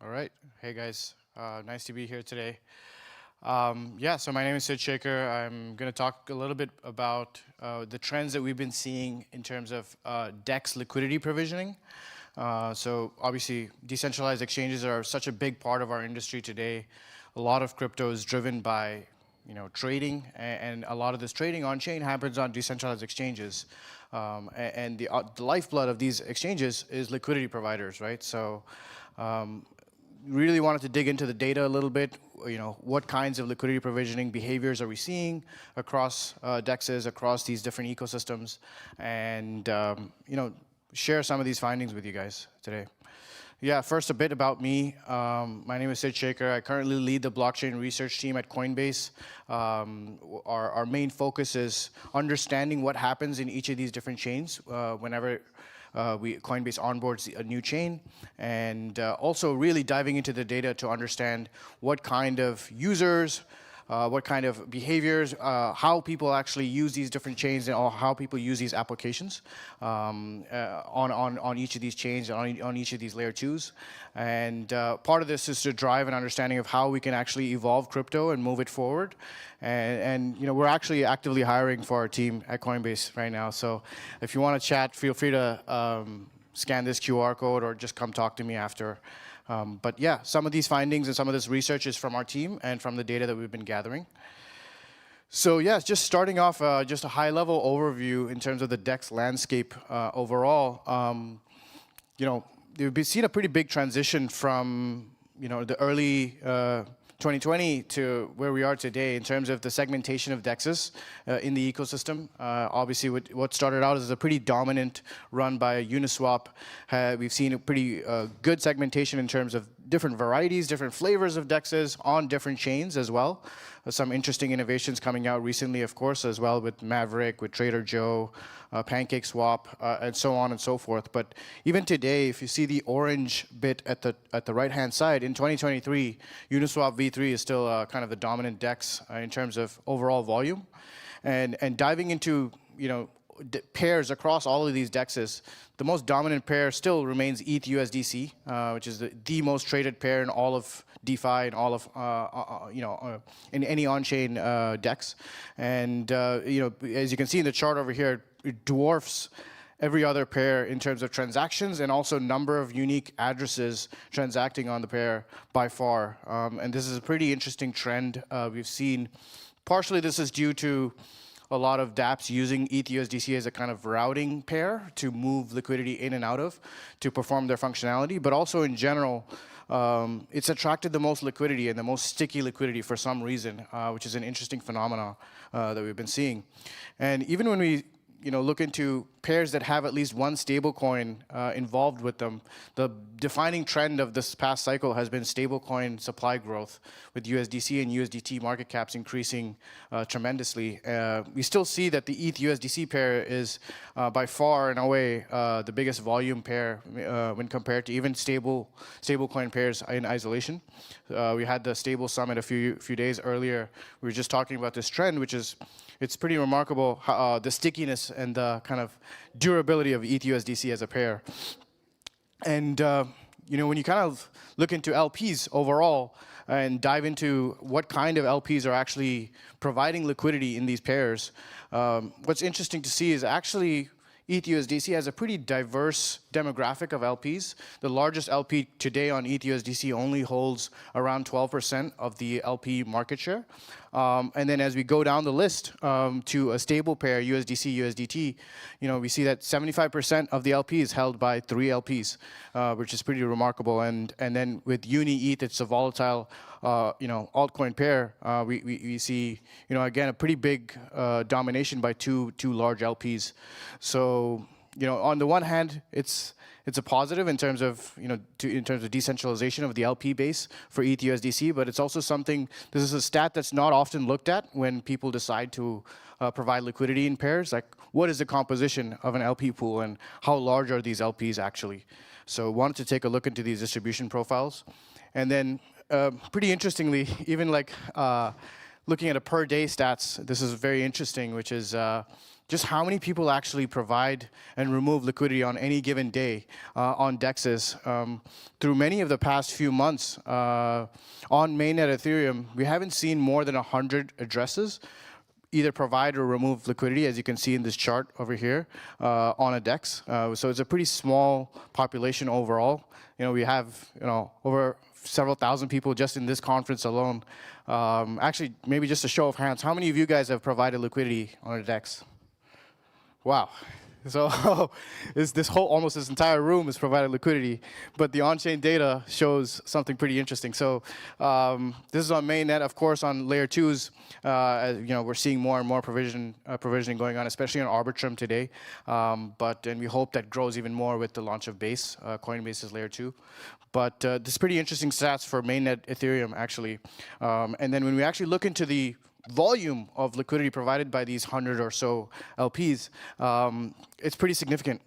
All right. Hey, guys. Nice to be here today. So my name is Sid Shekhar. I'm going to talk a little bit about the trends that we've been seeing in terms of DEX liquidity provisioning. So obviously, decentralized exchanges are such a big part of our industry today. A lot of crypto is driven by trading, and a lot of this trading on-chain happens on decentralized exchanges. And the lifeblood of these exchanges is liquidity providers, right? So really wanted to dig into the data a little bit. What kinds of liquidity provisioning behaviors are we seeing across DEXs, across these different ecosystems, and share some of these findings with you guys today. Yeah, first a bit about me. My name is Sid Shekhar. I currently lead the blockchain research team at Coinbase. Our main focus is understanding what happens in each of these different chains whenever Coinbase onboards a new chain, and also really diving into the data to understand what kind of users, what kind of behaviors, how people actually use these different chains, and how people use these applications on each of these chains, on each of these layer 2s. And part of this is to drive an understanding of how we can actually evolve crypto and move it forward. And we're actually actively hiring for our team at Coinbase right now. So if you want to chat, feel free to scan this QR code or just come talk to me after. But yeah, some of these findings and some of this research is from our team and from the data that we've been gathering. So yeah, just starting off, just a high-level overview in terms of the DEX landscape overall. We've seen a pretty big transition from the early 2020 to where we are today in terms of the segmentation of DEXs in the ecosystem. Obviously, what started out as a pretty dominant run by Uniswap, we've seen a pretty good segmentation in terms of different varieties, different flavors of DEXs on different chains as well. Some interesting innovations coming out recently, of course, as well with Maverick, with Trader Joe, PancakeSwap, and so on and so forth. But even today, if you see the orange bit at the right-hand side, in 2023, Uniswap V3 is still kind of the dominant DEX in terms of overall volume. And diving into pairs across all of these DEXs, the most dominant pair still remains ETH USDC, which is the most traded pair in all of DeFi and all of in any on-chain DEX. And as you can see in the chart over here, it dwarfs every other pair in terms of transactions and also number of unique addresses transacting on the pair by far. And this is a pretty interesting trend we've seen. Partially, this is due to a lot of dApps using ETH USDC as a kind of routing pair to move liquidity in and out of to perform their functionality. But also in general, it's attracted the most liquidity and the most sticky liquidity for some reason, which is an interesting phenomenon that we've been seeing. And even when we look into pairs that have at least one stablecoin involved with them, the defining trend of this past cycle has been stablecoin supply growth, with USDC and USDT market caps increasing tremendously. We still see that the ETH USDC pair is by far and away the biggest volume pair when compared to even stablecoin pairs in isolation. We had the Stable Summit a few days earlier. We were just talking about this trend, which is it's pretty remarkable how, the stickiness and the kind of durability of ETH USDC as a pair. And when you kind of look into LPs overall and dive into what kind of LPs are actually providing liquidity in these pairs, what's interesting to see is actually ETH USDC has a pretty diverse demographic of LPs. The largest LP today on ETH USDC only holds around 12% of the LP market share. And then as we go down the list to a stable pair, USDC, USDT, we see that 75% of the LP is held by 3 LPs, which is pretty remarkable. And then with Uni-ETH, it's a volatile altcoin pair. We see, again, a pretty big domination by two large LPs. So, on the one hand, it's a positive in terms of decentralization of the LP base for ETH USDC, but it's also something. This is a stat that's not often looked at when people decide to provide liquidity in pairs. Like, what is the composition of an LP pool, and how large are these LPs actually? So, wanted to take a look into these distribution profiles, and then pretty interestingly, even like looking at a per day stats, this is very interesting, which is just how many people actually provide and remove liquidity on any given day on DEXs. Through many of the past few months on mainnet Ethereum, we haven't seen more than 100 addresses either provide or remove liquidity, as you can see in this chart over here, on a DEX. So it's a pretty small population overall. We have over several thousand people just in this conference alone. Actually, maybe just a show of hands, how many of you guys have provided liquidity on a DEX? Wow. So almost this entire room has provided liquidity, but the on-chain data shows something pretty interesting. So this is on mainnet, of course. On layer 2s, we're seeing more and more provisioning going on, especially on Arbitrum today. And we hope that grows even more with the launch of Base. Coinbase's layer 2. But this is pretty interesting stats for mainnet Ethereum, actually. And then when we actually look into the volume of liquidity provided by these 100 or so LPs, it's pretty significant.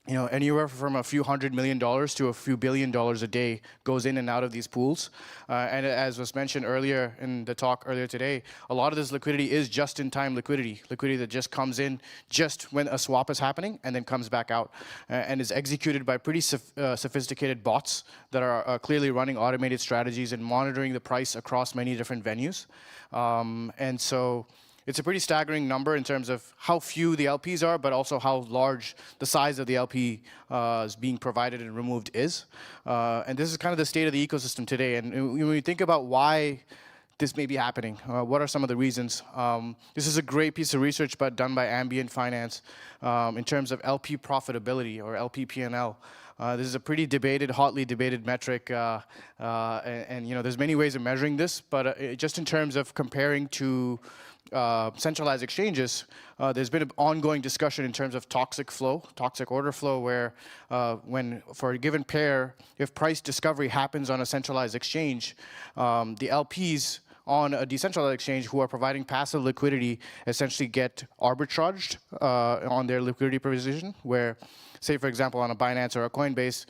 Anywhere from a few $100 million to a few $1 billion a day goes in and out of these pools. And as was mentioned earlier in the talk earlier today, a lot of this liquidity is just-in-time liquidity that just comes in just when a swap is happening and then comes back out, and is executed by pretty sophisticated bots that are clearly running automated strategies and monitoring the price across many different venues. And so it's a pretty staggering number in terms of how few the LPs are, but also how large the size of the LP is being provided and removed is. And this is kind of the state of the ecosystem today. And when we think about why this may be happening, what are some of the reasons? This is a great piece of research done by Ambient Finance in terms of LP profitability, or LP P&L. This is a pretty hotly debated metric, and there's many ways of measuring this, but just in terms of comparing to centralized exchanges, there's been an ongoing discussion in terms of toxic order flow, where when for a given pair, if price discovery happens on a centralized exchange, the LPs on a decentralized exchange who are providing passive liquidity essentially get arbitraged on their liquidity provision, where, say for example, on a Binance or a Coinbase,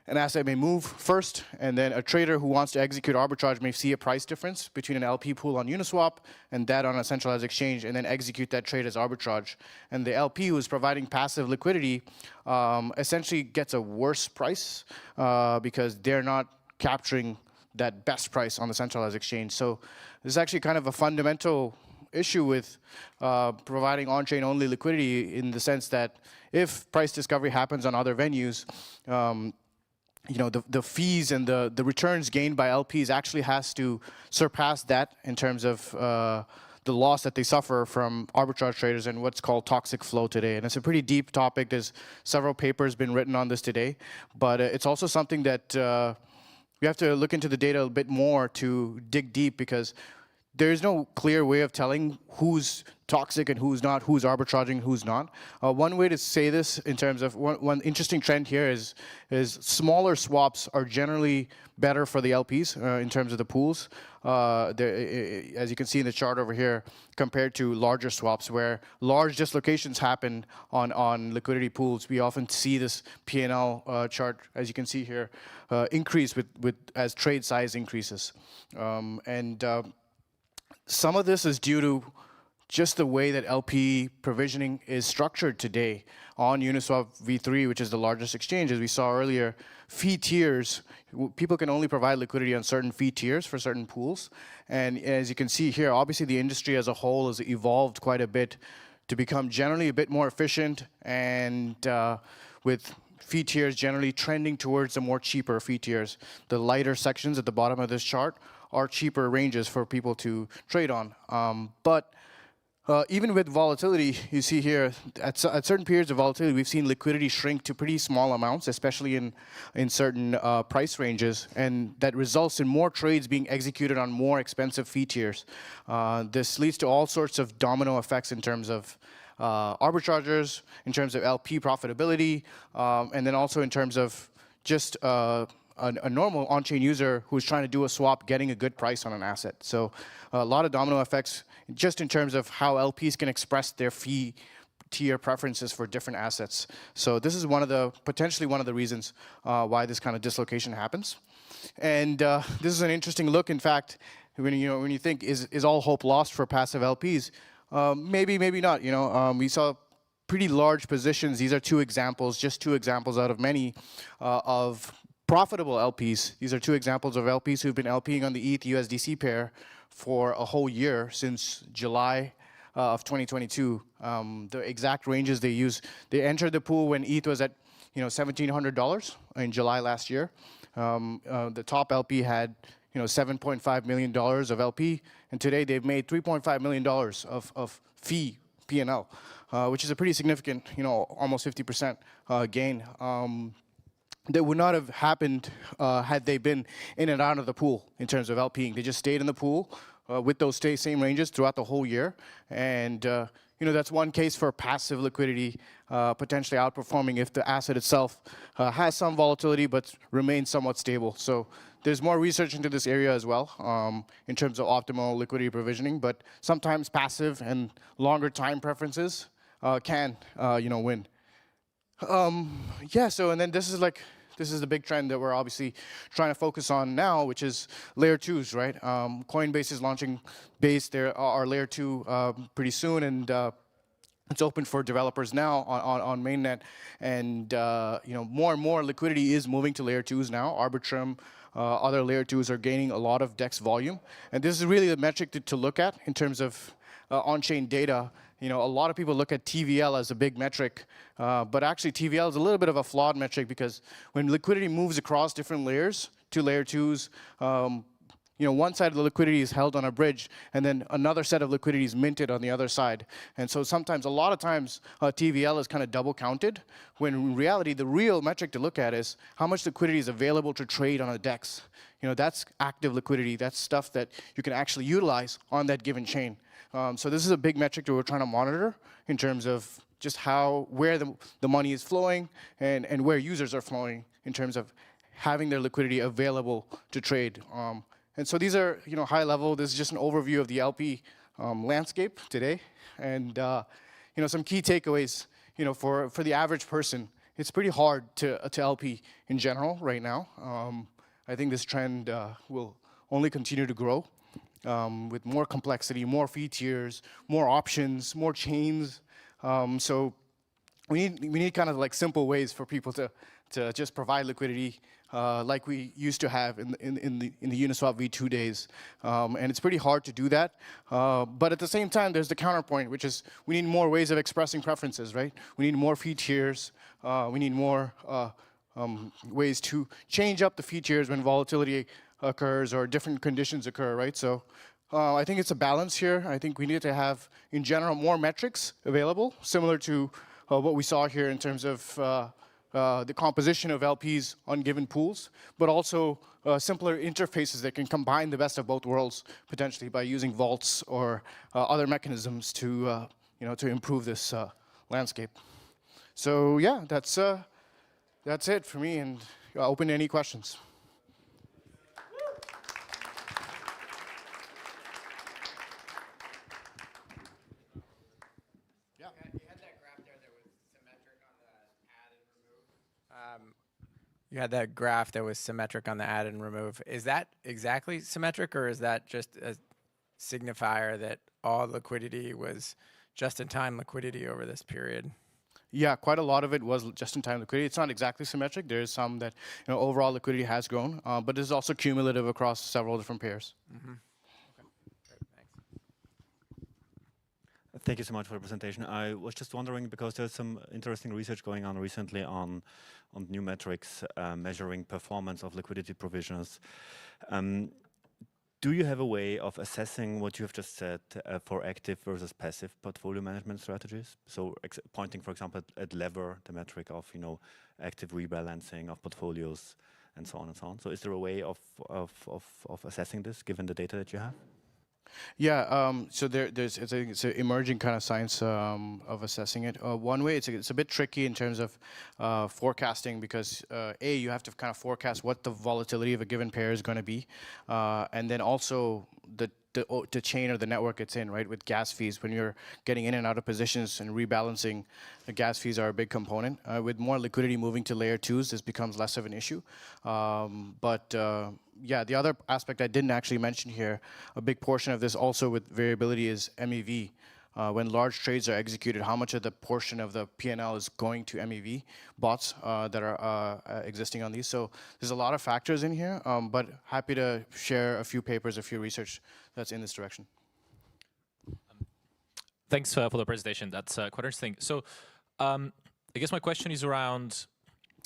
an asset may move first, and then a trader who wants to execute arbitrage may see a price difference between an LP pool on Uniswap and that on a centralized exchange, and then execute that trade as arbitrage. And the LP who is providing passive liquidity essentially gets a worse price because they're not capturing that best price on the centralized exchange. So this is actually kind of a fundamental issue with providing on-chain only liquidity, in the sense that if price discovery happens on other venues, the fees and the returns gained by LPs actually has to surpass that in terms of the loss that they suffer from arbitrage traders and what's called toxic flow today. And it's a pretty deep topic. There's several papers been written on this today, but it's also something that we have to look into the data a bit more to dig deep, because there's no clear way of telling who's toxic and who's not, who's arbitraging, who's not. One way to say this, in terms of one interesting trend here, is smaller swaps are generally better for the LPs in terms of the pools. As you can see in the chart over here, compared to larger swaps, where large dislocations happen on liquidity pools, we often see this P&L chart, as you can see here, increase as trade size increases. Some of this is due to just the way that LP provisioning is structured today on Uniswap V3, which is the largest exchange. As we saw earlier, fee tiers, people can only provide liquidity on certain fee tiers for certain pools. And as you can see here, obviously the industry as a whole has evolved quite a bit to become generally a bit more efficient, and with fee tiers generally trending towards the more cheaper fee tiers. The lighter sections at the bottom of this chart are cheaper ranges for people to trade on. But even with volatility, you see here, at certain periods of volatility, we've seen liquidity shrink to pretty small amounts, especially in certain price ranges, and that results in more trades being executed on more expensive fee tiers. This leads to all sorts of domino effects in terms of arbitragers, in terms of LP profitability, and then also in terms of just a normal on-chain user who's trying to do a swap getting a good price on an asset. So a lot of domino effects just in terms of how LPs can express their fee tier preferences for different assets. So this is potentially one of the reasons why this kind of dislocation happens. And this is an interesting look. In fact, when you think is all hope lost for passive LPs, maybe, maybe not. We saw pretty large positions. These are just two examples out of many of profitable LPs. These are two examples of LPs who've been LPing on the ETH USDC pair for a whole year since July of 2022. The exact ranges they use, they entered the pool when ETH was at $1,700 in July last year. The top LP had $7.5 million of LP, and today they've made $3.5 million of fee P&L, which is a pretty significant, almost 50% gain. That would not have happened had they been in and out of the pool in terms of LPing. They just stayed in the pool with those same ranges throughout the whole year, and that's one case for passive liquidity potentially outperforming if the asset itself has some volatility but remains somewhat stable. So there's more research into this area as well in terms of optimal liquidity provisioning, but sometimes passive and longer time preferences can win. Yeah, so and then this is the big trend that we're obviously trying to focus on now, which is layer 2s, right? Coinbase is launching Base, there are layer 2 pretty soon, and it's open for developers now on mainnet, and more and more liquidity is moving to layer 2s now. Arbitrum, other layer 2s are gaining a lot of DEX volume, and this is really the metric to look at in terms of on-chain data. A lot of people look at TVL as a big metric, but actually TVL is a little bit of a flawed metric because when liquidity moves across different layers to layer 2s, one side of the liquidity is held on a bridge, and then another set of liquidity is minted on the other side. And so sometimes, a lot of times, TVL is kind of double counted, when in reality, the real metric to look at is how much liquidity is available to trade on a DEX. That's active liquidity. That's stuff that you can actually utilize on that given chain. So this is a big metric that we're trying to monitor in terms of just where the money is flowing and where users are flowing in terms of having their liquidity available to trade. And so these are high level. This is just an overview of the LP landscape today, and some key takeaways. For the average person, it's pretty hard to LP in general right now. I think this trend will only continue to grow. With more complexity, more fee tiers, more options, more chains. So we need kind of like simple ways for people to just provide liquidity like we used to have in the Uniswap V2 days. And it's pretty hard to do that. But at the same time, there's the counterpoint, which is we need more ways of expressing preferences, right? We need more fee tiers. We need more ways to change up the fee tiers when volatility occurs or different conditions occur, right? So I think it's a balance here. I think we need to have, in general, more metrics available, similar to what we saw here in terms of the composition of LPs on given pools, but also simpler interfaces that can combine the best of both worlds, potentially by using vaults or other mechanisms to improve this landscape. So yeah, that's it for me, and open to any questions. You had that graph that was symmetric on the add and remove. Is that exactly symmetric, or is that just a signifier that all liquidity was just-in-time liquidity over this period? Yeah, quite a lot of it was just-in-time liquidity. It's not exactly symmetric. There is some that overall liquidity has grown, but it's also cumulative across several different pairs. Mm-hmm. Okay. Great. Thanks. Thank you so much for the presentation. I was just wondering, because there's some interesting research going on recently on new metrics measuring performance of liquidity provisioners. Do you have a way of assessing what you have just said for active versus passive portfolio management strategies? So pointing, for example, at lever, the metric of active rebalancing of portfolios, and so on and so on. So is there a way of assessing this, given the data that you have? Yeah, so it's an emerging kind of science of assessing it. One way, it's a bit tricky in terms of forecasting, because you have to kind of forecast what the volatility of a given pair is going to be, and then also the chain or the network it's in, right? With gas fees, when you're getting in and out of positions and rebalancing, the gas fees are a big component. With more liquidity moving to layer 2s, this becomes less of an issue. Yeah, the other aspect I didn't actually mention here, a big portion of this also with variability is MEV. When large trades are executed, how much of the portion of the P&L is going to MEV bots that are existing on these. So there's a lot of factors in here, but happy to share a few papers, a few research that's in this direction. Thanks for the presentation. That's quite interesting. So I guess my question is around,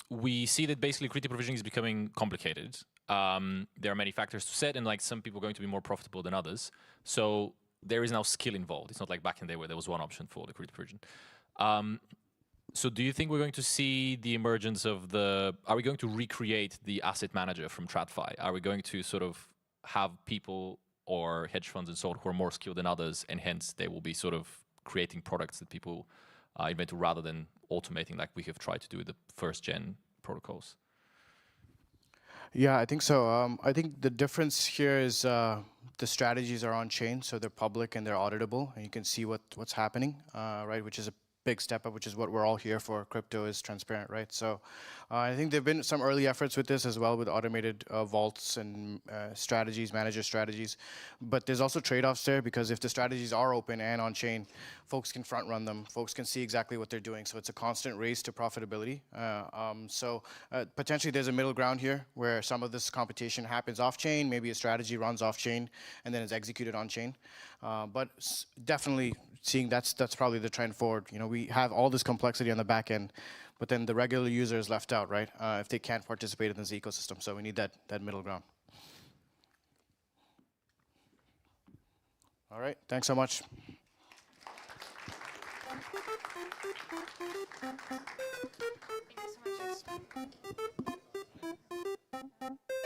we see that basically liquidity provisioning is becoming complicated. There are many factors to set, and like some people are going to be more profitable than others. So there is now skill involved. It's not like back in the day where there was one option for liquidity provision. So do you think we're going to see the emergence of are we going to recreate the asset manager from TradFi? Are we going to sort of have people or hedge funds and so on who are more skilled than others, and hence they will be sort of creating products that people invent rather than automating like we have tried to do with the first gen protocols? Yeah, I think so. I think the difference here is the strategies are on chain, so they're public and they're auditable, and you can see what's happening, right? Which is a big step up, which is what we're all here for. Crypto is transparent, right? So I think there've been some early efforts with this as well, with automated vaults and strategies, manager strategies. But there's also trade-offs there, because if the strategies are open and on chain, folks can front run them. Folks can see exactly what they're doing. So it's a constant race to profitability. Potentially there's a middle ground here where some of this competition happens off chain. Maybe a strategy runs off chain and then is executed on chain. But definitely seeing that's probably the trend forward. You know, we have all this complexity on the back end, but then the regular user is left out, right? If they can't participate in this ecosystem. So we need that middle ground. All right, thanks so much. Thank you so much.